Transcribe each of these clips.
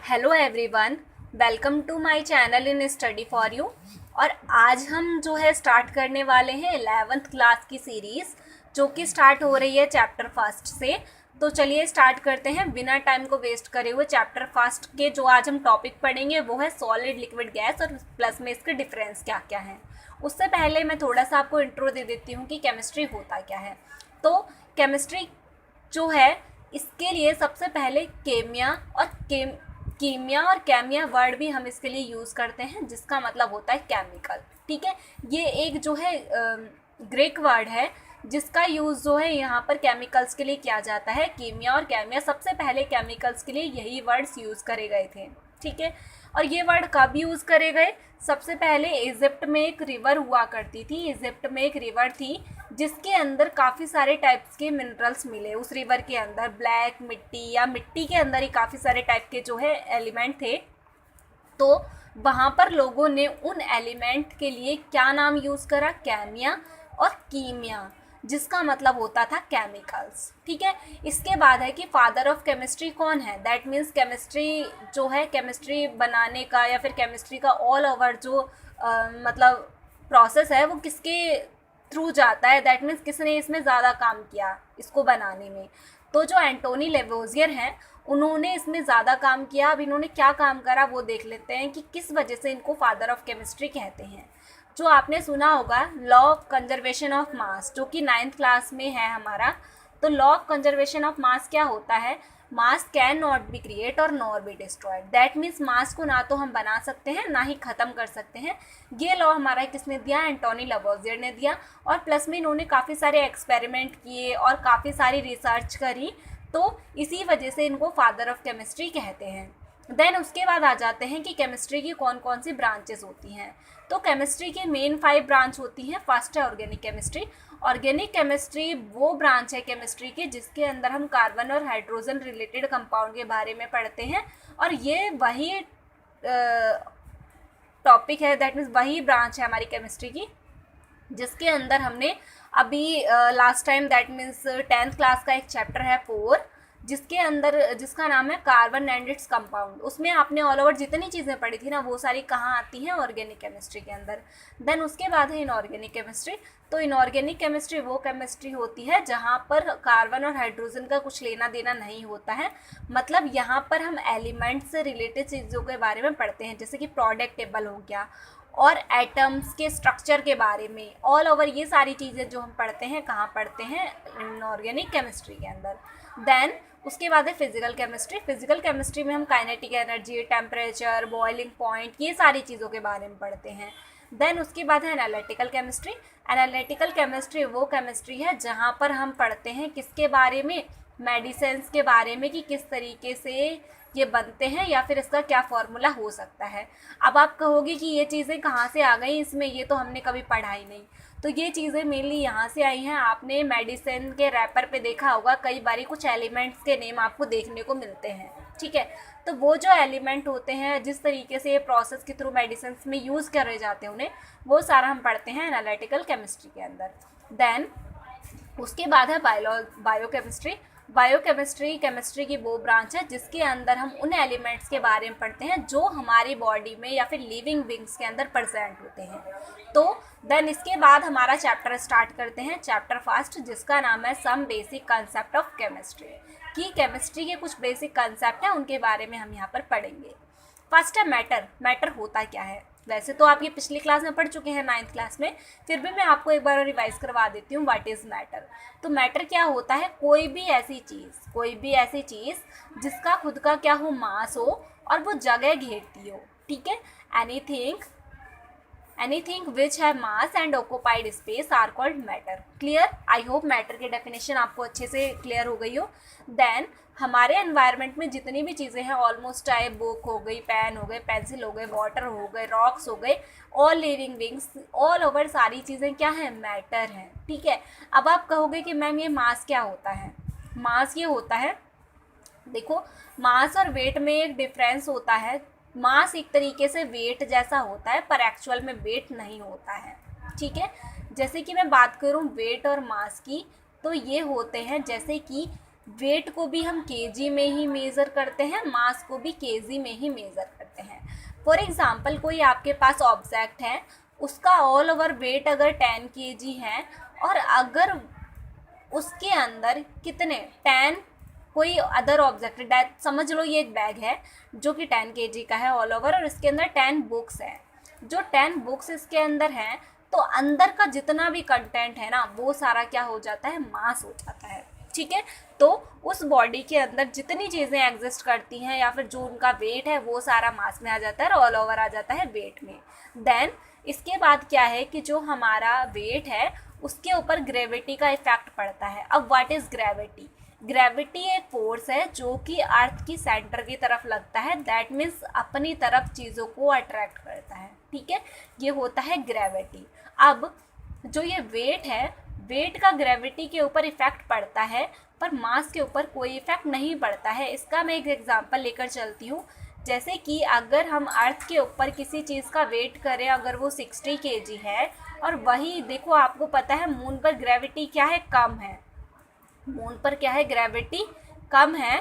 Hello everyone, welcome to my channel in study for you. और आज हम जो है स्टार्ट करने वाले हैं 11th क्लास की सीरीज़, जो कि स्टार्ट हो रही है चैप्टर फर्स्ट से। तो चलिए स्टार्ट करते हैं बिना टाइम को वेस्ट करे हुए। चैप्टर फर्स्ट के जो आज हम टॉपिक पढ़ेंगे वो है सॉलिड, लिक्विड, गैस और प्लस में इसके डिफरेंस क्या क्या हैं। उससे पहले मैं थोड़ा सा आपको इंट्रो दे देती हूँ कि केमिस्ट्री होता क्या है। तो केमिस्ट्री जो है, इसके लिए सबसे पहले कीमिया और कैमिया वर्ड भी हम इसके लिए यूज़ करते हैं, जिसका मतलब होता है केमिकल। ठीक है, ये एक जो है ग्रीक वर्ड है जिसका यूज़ जो है यहाँ पर केमिकल्स के लिए किया जाता है। कीमिया और कैमिया, सबसे पहले केमिकल्स के लिए यही वर्ड्स यूज़ करे गए थे। ठीक है, और ये वर्ड कब यूज़ करे गए? सबसे पहले इजिप्ट में एक रिवर हुआ करती थी। इजिप्ट में एक रिवर थी जिसके अंदर काफ़ी सारे टाइप्स के मिनरल्स मिले। उस रिवर के अंदर ब्लैक मिट्टी या मिट्टी के अंदर ही काफ़ी सारे टाइप के जो है एलिमेंट थे। तो वहाँ पर लोगों ने उन एलिमेंट के लिए क्या नाम यूज़ करा? कैमिया और कीमिया, जिसका मतलब होता था केमिकल्स। ठीक है, इसके बाद है कि फादर ऑफ केमिस्ट्री कौन है? दैट मीन्स केमिस्ट्री जो है, केमिस्ट्री बनाने का या फिर केमिस्ट्री का ऑल ओवर जो मतलब प्रोसेस है वो किसके थ्रू जाता है? दैट मीन्स किसने इसमें ज़्यादा काम किया इसको बनाने में? तो जो एंटोनी लेवोजियर हैं उन्होंने इसमें ज़्यादा काम किया। अब इन्होंने क्या काम करा वो देख लेते हैं कि किस वजह से इनको फादर ऑफ केमिस्ट्री कहते हैं। जो आपने सुना होगा law of conservation of mass, जो कि 9th क्लास में है हमारा। तो law of conservation of mass क्या होता है? Mass can not be create और nor be destroyed. That means mass को ना तो हम बना सकते हैं ना ही ख़त्म कर सकते हैं। ये लॉ हमारा किसने दिया? एंटोनी लेवोजियर ने दिया। और प्लस में इन्होंने काफ़ी सारे एक्सपेरिमेंट किए और काफ़ी सारी रिसर्च करी, तो इसी वजह से इनको फादर ऑफ केमिस्ट्री कहते हैं। देन उसके बाद आ जाते हैं कि केमिस्ट्री की कौन कौन सी ब्रांचेस होती हैं। तो केमिस्ट्री की मेन 5 ब्रांच होती हैं। फर्स्ट है ऑर्गेनिक केमिस्ट्री। ऑर्गेनिक केमिस्ट्री वो ब्रांच है केमिस्ट्री की जिसके अंदर हम कार्बन और हाइड्रोजन रिलेटेड कंपाउंड के बारे में पढ़ते हैं। और ये वही टॉपिक है, दैट मीन्स वही ब्रांच है हमारी केमिस्ट्री की जिसके अंदर हमने अभी last time, that means 10th class का एक चैप्टर है 4, जिसके अंदर जिसका नाम है कार्बन एंड इट्स कंपाउंड। उसमें आपने ऑल ओवर जितनी चीज़ें पढ़ी थी ना वो सारी कहाँ आती हैं? ऑर्गेनिक केमिस्ट्री के अंदर। देन उसके बाद है इनऑर्गेनिक केमिस्ट्री। तो इनऑर्गेनिक केमिस्ट्री वो केमिस्ट्री होती है जहाँ पर कार्बन और हाइड्रोजन का कुछ लेना देना नहीं होता है। मतलब यहाँ पर हम एलिमेंट से रिलेटेड चीज़ों के बारे में पढ़ते हैं, जैसे कि प्रोडक्ट टेबल हो गया और एटम्स के स्ट्रक्चर के बारे में। ऑल ओवर ये सारी चीज़ें जो हम पढ़ते हैं कहाँ पढ़ते हैं? इनऑर्गेनिक केमिस्ट्री के अंदर। देन उसके बाद है फिजिकल केमिस्ट्री। फिजिकल केमिस्ट्री में हम kinetic energy, temperature, boiling point, ये सारी चीज़ों के बारे में पढ़ते हैं। देन उसके बाद है एनालिटिकल केमिस्ट्री। एनालिटिकल केमिस्ट्री वो केमिस्ट्री है जहाँ पर हम पढ़ते हैं किसके बारे में? मेडिसिन्स के बारे में, कि किस तरीके से ये बनते हैं या फिर इसका क्या फॉर्मूला हो सकता है। अब आप कहोगे कि ये चीज़ें कहाँ से आ गई इसमें, ये तो हमने कभी पढ़ा ही नहीं। तो ये चीज़ें मेनली यहाँ से आई हैं। आपने मेडिसिन के रैपर पे देखा होगा कई बारी कुछ एलिमेंट्स के नेम आपको देखने को मिलते हैं। ठीक है, तो वो जो एलिमेंट होते हैं, जिस तरीके से ये प्रोसेस के थ्रू मेडिसिन में यूज़ करे जाते हैं उन्हें, वो सारा हम पढ़ते हैं एनालिटिकल केमिस्ट्री के अंदर। देन उसके बाद है बायोकेमिस्ट्री। बायोकेमिस्ट्री केमिस्ट्री की वो ब्रांच है जिसके अंदर हम उन एलिमेंट्स के बारे में पढ़ते हैं जो हमारी बॉडी में या फिर लिविंग बींग्स के अंदर प्रेजेंट होते हैं। तो देन इसके बाद हमारा चैप्टर स्टार्ट करते हैं, चैप्टर फर्स्ट, जिसका नाम है some basic concept of chemistry. कि केमिस्ट्री के कुछ बेसिक कंसेप्ट हैं उनके बारे में हम यहाँ पर पढ़ेंगे। फर्स्ट है मैटर। मैटर होता क्या है? वैसे तो आप ये पिछली क्लास में पढ़ चुके हैं 9th क्लास में, फिर भी मैं आपको एक बार रिवाइज करवा देती हूँ व्हाट इज़ मैटर। तो मैटर क्या होता है? कोई भी ऐसी चीज़ जिसका खुद का क्या हो? मास हो और वो जगह घेरती हो। ठीक है, anything which have mass and occupied space are called matter. Clear? I hope matter की डेफिनेशन आपको अच्छे से क्लियर हो गई हो। देन हमारे एनवायरनमेंट में जितनी भी चीज़ें हैं ऑलमोस्ट, चाहे बुक हो गई, पेन हो गए, पेंसिल हो गए, वाटर हो गए, रॉक्स हो गए, all living beings, all over सारी चीज़ें क्या हैं? मैटर हैं। ठीक है, अब आप कहोगे कि मैम ये मास क्या होता है? मास ये होता है, देखो, मास और वेट में एक डिफरेंस होता है। मास एक तरीके से वेट जैसा होता है पर एक्चुअल में वेट नहीं होता है। ठीक है, जैसे कि मैं बात करूं वेट और मास की, तो ये होते हैं जैसे कि वेट को भी हम केजी में ही मेज़र करते हैं, मास को भी केजी में ही मेज़र करते हैं। फॉर एग्ज़ाम्पल कोई आपके पास ऑब्जेक्ट है, उसका ऑल ओवर वेट अगर 10 केजी है और अगर उसके अंदर कितने 10 कोई अदर ऑब्जेक्ट, समझ लो ये एक बैग है जो कि 10 केजी का है ऑल ओवर और इसके अंदर 10 बुक्स हैं। जो 10 बुक्स इसके अंदर हैं तो अंदर का जितना भी कंटेंट है ना वो सारा क्या हो जाता है, मास हो जाता है। ठीक है, तो उस बॉडी के अंदर जितनी चीज़ें एग्जिस्ट करती हैं या फिर जो उनका वेट है वो सारा मास में आ जाता है और ऑल ओवर आ जाता है वेट में। देन इसके बाद क्या है कि जो हमारा वेट है उसके ऊपर ग्रेविटी का इफेक्ट पड़ता है। अब व्हाट इज़ ग्रेविटी? ग्रेविटी एक फोर्स है जो कि अर्थ की सेंटर की तरफ लगता है, दैट मीन्स अपनी तरफ चीज़ों को अट्रैक्ट करता है। ठीक है, ये होता है ग्रेविटी। अब जो ये वेट है, वेट का ग्रेविटी के ऊपर इफेक्ट पड़ता है पर मास के ऊपर कोई इफेक्ट नहीं पड़ता है। इसका मैं एक एग्जांपल लेकर चलती हूँ। जैसे कि अगर हम अर्थ के ऊपर किसी चीज़ का वेट करें, अगर वो 60 केजी है और वही देखो आपको पता है मून पर ग्रेविटी क्या है, कम है। मून पर क्या है, ग्रेविटी कम है,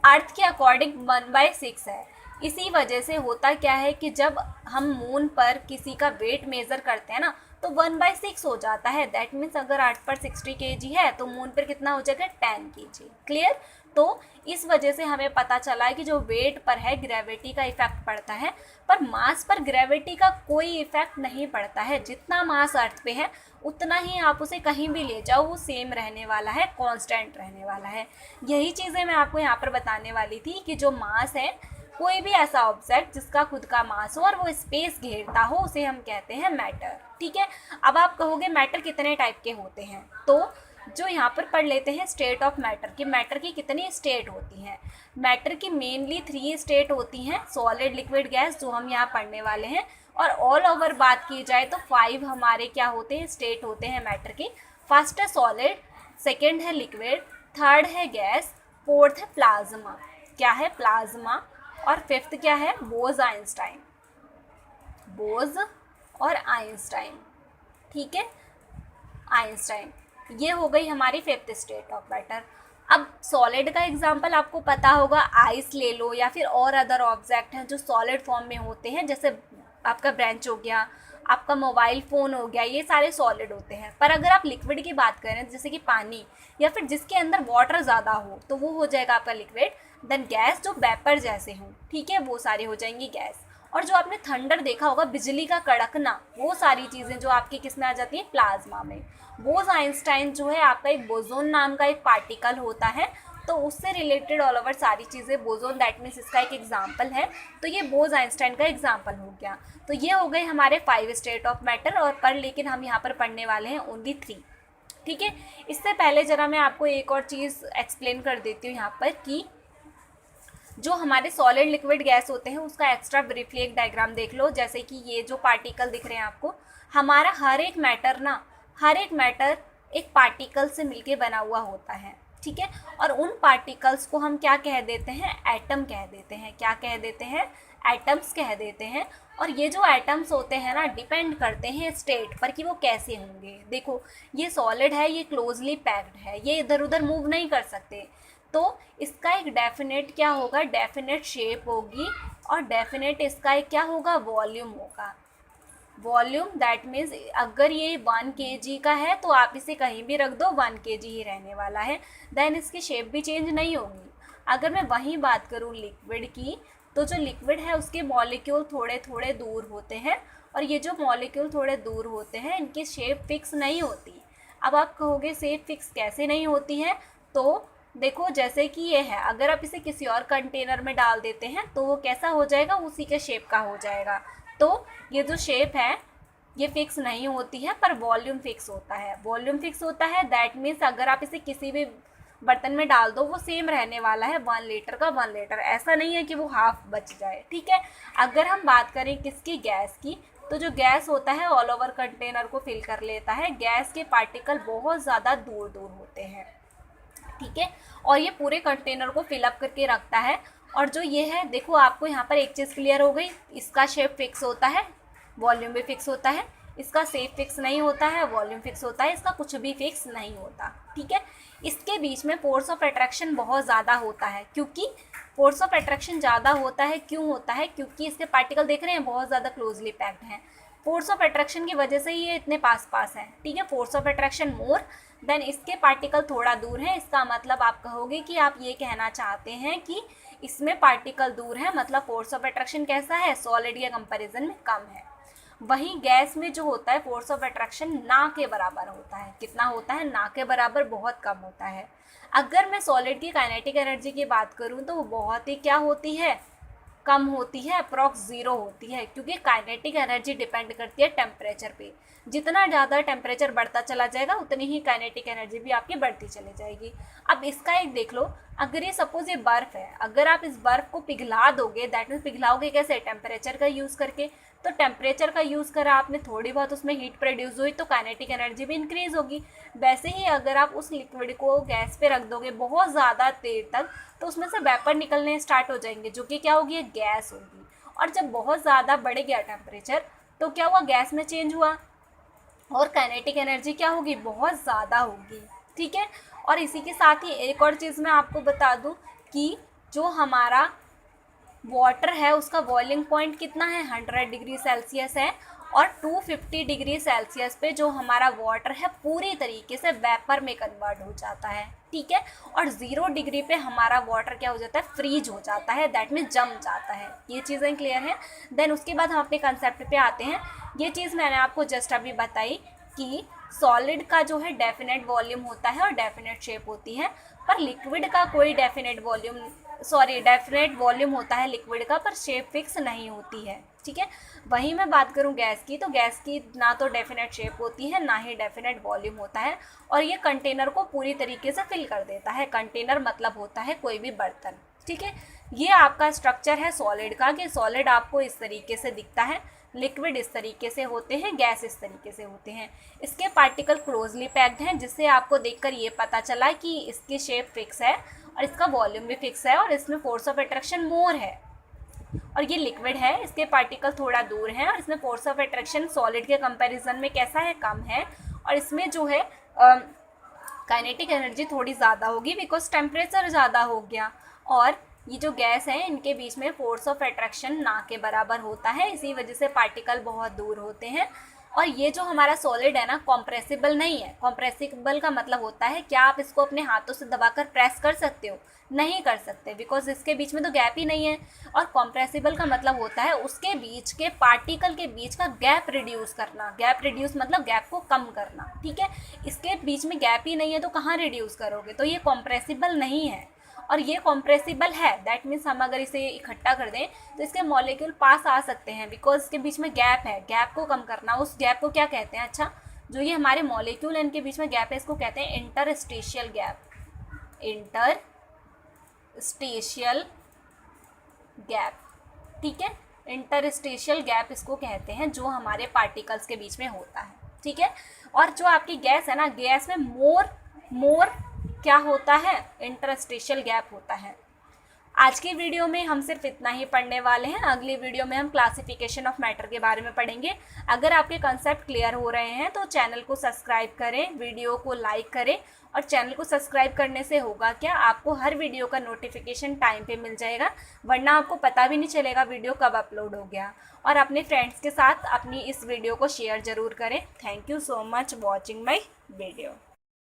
अर्थ के अकॉर्डिंग 1/6 है। इसी वजह से होता क्या है कि जब हम मून पर किसी का वेट मेज़र करते हैं ना तो 1/6 हो जाता है। दैट मीन्स अगर अर्थ पर 60 केजी है तो मून पर कितना हो जाएगा, 10 केजी। क्लियर? तो इस वजह से हमें पता चला है कि जो वेट पर है ग्रेविटी का इफेक्ट पड़ता है पर मास पर ग्रेविटी का कोई इफेक्ट नहीं पड़ता है। जितना मास अर्थ पे है उतना ही आप उसे कहीं भी ले जाओ वो सेम रहने वाला है, कांस्टेंट रहने वाला है। यही चीज़ें मैं आपको यहाँ पर बताने वाली थी कि जो मास है, कोई भी ऐसा ऑब्जेक्ट जिसका खुद का मास हो और वो स्पेस घेरता हो उसे हम कहते हैं मैटर। ठीक है, अब आप कहोगे मैटर कितने टाइप के होते हैं, तो जो यहाँ पर पढ़ लेते हैं स्टेट ऑफ मैटर कि मैटर की कितनी स्टेट होती हैं। मैटर की मेनली 3 स्टेट होती हैं, सॉलिड, लिक्विड, गैस, जो हम यहाँ पढ़ने वाले हैं। और ऑल ओवर बात की जाए तो 5 हमारे क्या होते हैं, स्टेट होते हैं मैटर की। फर्स्ट है सॉलिड, सेकेंड है लिक्विड, थर्ड है गैस, फोर्थ है प्लाज्मा। क्या है, प्लाज्मा। और फिफ्थ क्या है, बोज आइंस्टाइन, बोज और आइंस्टाइन। ठीक है, आइंस्टाइन। ये हो गई हमारी फिफ्थ स्टेट ऑफ मैटर। अब सॉलिड का एग्जांपल आपको पता होगा, आइस ले लो या फिर और अदर ऑब्जेक्ट हैं जो सॉलिड फॉर्म में होते हैं, जैसे आपका ब्रेंच हो गया, आपका मोबाइल फ़ोन हो गया, ये सारे सॉलिड होते हैं। पर अगर आप लिक्विड की बात करें जैसे कि पानी या फिर जिसके अंदर वाटर ज़्यादा हो तो वो हो जाएगा आपका लिक्विड। देन गैस, जो वेपर जैसे हों, ठीक है, वो सारे हो जाएंगी गैस। और जो आपने थंडर देखा होगा, बिजली का कड़कना, वो सारी चीज़ें जो आपकी किस में आ जाती हैं, प्लाज्मा में। बोज आइंस्टाइन जो है आपका एक बोसोन नाम का एक पार्टिकल होता है, तो उससे रिलेटेड ऑल ओवर सारी चीज़ें बोसोन, दैट मीन्स इसका एक एग्जाम्पल है। तो ये बोज आइंस्टाइन का एग्जाम्पल हो गया। तो ये हो गए हमारे 5 स्टेट ऑफ मैटर और पर लेकिन हम यहाँ पर पढ़ने वाले हैं ओनली 3। ठीक है, इससे पहले ज़रा मैं आपको एक और चीज़ एक्सप्लेन कर देती हूँ यहाँ पर कि जो हमारे सॉलिड, लिक्विड, गैस होते हैं उसका एक्स्ट्रा ब्रीफली एक डायग्राम देख लो। जैसे कि ये जो पार्टिकल दिख रहे हैं आपको, हमारा हर एक मैटर एक पार्टिकल से मिलके बना हुआ होता है। ठीक है, और उन पार्टिकल्स को हम क्या कह देते हैं, एटम कह देते हैं। क्या कह देते हैं, एटम्स कह देते हैं। और ये जो एटम्स होते हैं ना, डिपेंड करते हैं स्टेट पर कि वो कैसे होंगे। देखो ये सॉलिड है, ये क्लोजली पैक्ड है, ये इधर उधर मूव नहीं कर सकते, तो इसका एक डेफिनेट क्या होगा, डेफिनेट शेप होगी और डेफिनेट इसका एक क्या होगा, वॉल्यूम होगा। वॉल्यूम, दैट मीन्स अगर ये 1 kg का है तो आप इसे कहीं भी रख दो 1 kg ही रहने वाला है। देन इसकी शेप भी चेंज नहीं होगी। अगर मैं वहीं बात करूँ लिक्विड की, तो जो लिक्विड है उसके मॉलिक्यूल थोड़े थोड़े दूर होते हैं और ये जो मॉलिक्यूल थोड़े दूर होते हैं इनकी शेप फिक्स नहीं होती। अब आप कहोगे शेप फिक्स कैसे नहीं होती है, तो देखो जैसे कि ये है, अगर आप इसे किसी और कंटेनर में डाल देते हैं तो वो कैसा हो जाएगा, उसी के शेप का हो जाएगा। तो ये जो शेप है ये फिक्स नहीं होती है पर वॉल्यूम फिक्स होता है। वॉल्यूम फिक्स होता है, दैट मीन्स अगर आप इसे किसी भी बर्तन में डाल दो वो सेम रहने वाला है, 1 लीटर का 1 लीटर, ऐसा नहीं है कि वो हाफ बच जाए। ठीक है, अगर हम बात करें किसकी, गैस की, तो जो गैस होता है ऑल ओवर कंटेनर को फिल कर लेता है। गैस के पार्टिकल बहुत ज़्यादा दूर दूर होते हैं। ठीक है, और ये पूरे कंटेनर को फिलअप करके रखता है। और जो ये है, देखो आपको यहाँ पर एक चीज़ क्लियर हो गई, इसका शेप फिक्स होता है, वॉल्यूम भी फिक्स होता है, इसका शेप फिक्स नहीं होता है, वॉल्यूम फिक्स होता है, इसका कुछ भी फिक्स नहीं होता, ठीक है। इसके बीच में फोर्स ऑफ अट्रैक्शन बहुत ज़्यादा होता है, क्योंकि फोर्स ऑफ अट्रैक्शन ज़्यादा होता है, क्यों होता है, क्योंकि इसके पार्टिकल देख रहे हैं बहुत ज़्यादा क्लोजली पैक्ड हैं। फोर्स ऑफ अट्रैक्शन की वजह से ये इतने पास पास हैं, ठीक है। Force of attraction more than इसके पार्टिकल थोड़ा दूर है, इसका मतलब आप कहोगे कि आप ये कहना चाहते हैं कि इसमें पार्टिकल दूर है, मतलब फोर्स ऑफ अट्रैक्शन कैसा है, सॉलिड के कंपैरिजन में कम है। वहीं गैस में जो होता है फोर्स ऑफ अट्रैक्शन ना के बराबर होता है। कितना होता है, ना के बराबर, बहुत कम होता है। अगर मैं सॉलिड की काइनेटिक एनर्जी की बात करूं तो वो बहुत ही क्या होती है, कम होती है, अप्रॉक्स 0 होती है, क्योंकि काइनेटिक एनर्जी डिपेंड करती है टेम्परेचर पे। जितना ज़्यादा टेम्परेचर बढ़ता चला जाएगा उतनी ही काइनेटिक एनर्जी भी आपकी बढ़ती चली जाएगी। अब इसका एक देख लो, अगर ये सपोज ये बर्फ़ है, अगर आप इस बर्फ़ को पिघला दोगे, दैट मीन्स पिघलाओगे कैसे, टेम्परेचर का यूज़ करके। तो टेम्परेचर का यूज़ करा आपने, थोड़ी बहुत उसमें हीट प्रोड्यूस हुई तो काइनेटिक एनर्जी भी इंक्रीज़ होगी। वैसे ही अगर आप उस लिक्विड को गैस पे रख दोगे बहुत ज़्यादा देर तक, तो उसमें से वेपर निकलने स्टार्ट हो जाएंगे, जो कि क्या होगी, गैस होगी। और जब बहुत ज़्यादा बढ़ गया टेम्परेचर तो क्या हुआ, गैस में चेंज हुआ और काइनेटिक एनर्जी क्या होगी, बहुत ज़्यादा होगी, ठीक है। और इसी के साथ ही एक और चीज़ मैं आपको बता दूं कि जो हमारा वाटर है उसका बॉइलिंग पॉइंट कितना है, 100 डिग्री सेल्सियस है, और 250 डिग्री सेल्सियस पे जो हमारा वाटर है पूरी तरीके से वेपर में कन्वर्ट हो जाता है, ठीक है। और 0 डिग्री पे हमारा वाटर क्या हो जाता है, फ्रीज हो जाता है, दैट मीन्स जम जाता है। ये चीज़ें क्लियर हैं। देन उसके बाद हम अपने कंसेप्ट पे आते हैं। ये चीज़ मैंने आपको जस्ट अभी बताई कि सॉलिड का जो है डेफिनेट वॉल्यूम होता है और डेफिनेट शेप होती है, पर लिक्विड का कोई डेफिनेट वॉल्यूम होता है लिक्विड का, पर शेप फिक्स नहीं होती है, ठीक है। वहीं मैं बात करूं गैस की, तो गैस की ना तो डेफिनेट शेप होती है ना ही डेफिनेट वॉल्यूम होता है, और ये कंटेनर को पूरी तरीके से फिल कर देता है। कंटेनर मतलब होता है कोई भी बर्तन, ठीक है। ये आपका स्ट्रक्चर है सॉलिड का, कि सॉलिड आपको इस तरीके से दिखता है, लिक्विड इस तरीके से होते हैं, गैस इस तरीके से होते हैं। इसके पार्टिकल क्लोजली पैक्ड हैं, जिससे आपको देखकर ये पता चला कि इसकी शेप फिक्स है और इसका वॉल्यूम भी फिक्स है और इसमें फोर्स ऑफ अट्रैक्शन मोर है। और ये लिक्विड है, इसके पार्टिकल थोड़ा दूर हैं और इसमें फोर्स ऑफ अट्रैक्शन सॉलिड के कंपैरिजन में कैसा है, कम है। और इसमें जो है काइनेटिक एनर्जी थोड़ी ज़्यादा होगी, बिकॉज टेम्परेचर ज़्यादा हो गया। और ये जो गैस है इनके बीच में फोर्स ऑफ अट्रैक्शन ना के बराबर होता है, इसी वजह से पार्टिकल बहुत दूर होते हैं। और ये जो हमारा सॉलिड है ना, कॉम्प्रेसिबल नहीं है। कॉम्प्रेसिबल का मतलब होता है क्या आप इसको अपने हाथों से दबाकर प्रेस कर सकते हो, नहीं कर सकते, बिकॉज इसके बीच में तो गैप ही नहीं है। और कॉम्प्रेसिबल का मतलब होता है उसके बीच के पार्टिकल के बीच का गैप रिड्यूस करना। गैप रिड्यूस मतलब गैप को कम करना, ठीक है। इसके बीच में गैप ही नहीं है तो कहाँ रिड्यूस करोगे, तो ये कॉम्प्रेसिबल नहीं है। और ये कॉम्प्रेसिबल है, दैट मीन्स हम अगर इसे इकट्ठा कर दें तो इसके मॉलिक्यूल पास आ सकते हैं, बिकॉज इसके बीच में गैप है। गैप को कम करना, उस गैप को क्या कहते हैं, अच्छा जो ये हमारे मॉलिक्यूल इनके बीच में गैप है इसको कहते हैं इंटरस्टेशियल गैप। इंटरस्टेशियल गैप, ठीक है। इंटरस्टेशियल गैप इसको कहते हैं जो हमारे पार्टिकल्स के बीच में होता है, ठीक है। और जो आपकी गैस है ना, गैस में मोर क्या होता है, इंटरस्टेशियल गैप होता है। आज की वीडियो में हम सिर्फ इतना ही पढ़ने वाले हैं। अगली वीडियो में हम क्लासिफिकेशन ऑफ मैटर के बारे में पढ़ेंगे। अगर आपके कंसेप्ट क्लियर हो रहे हैं तो चैनल को सब्सक्राइब करें, वीडियो को लाइक करें। और चैनल को सब्सक्राइब करने से होगा क्या, आपको हर वीडियो का नोटिफिकेशन टाइम पे मिल जाएगा, वरना आपको पता भी नहीं चलेगा वीडियो कब अपलोड हो गया। और अपने फ्रेंड्स के साथ अपनी इस वीडियो को शेयर ज़रूर करें। Thank you so much watching my video.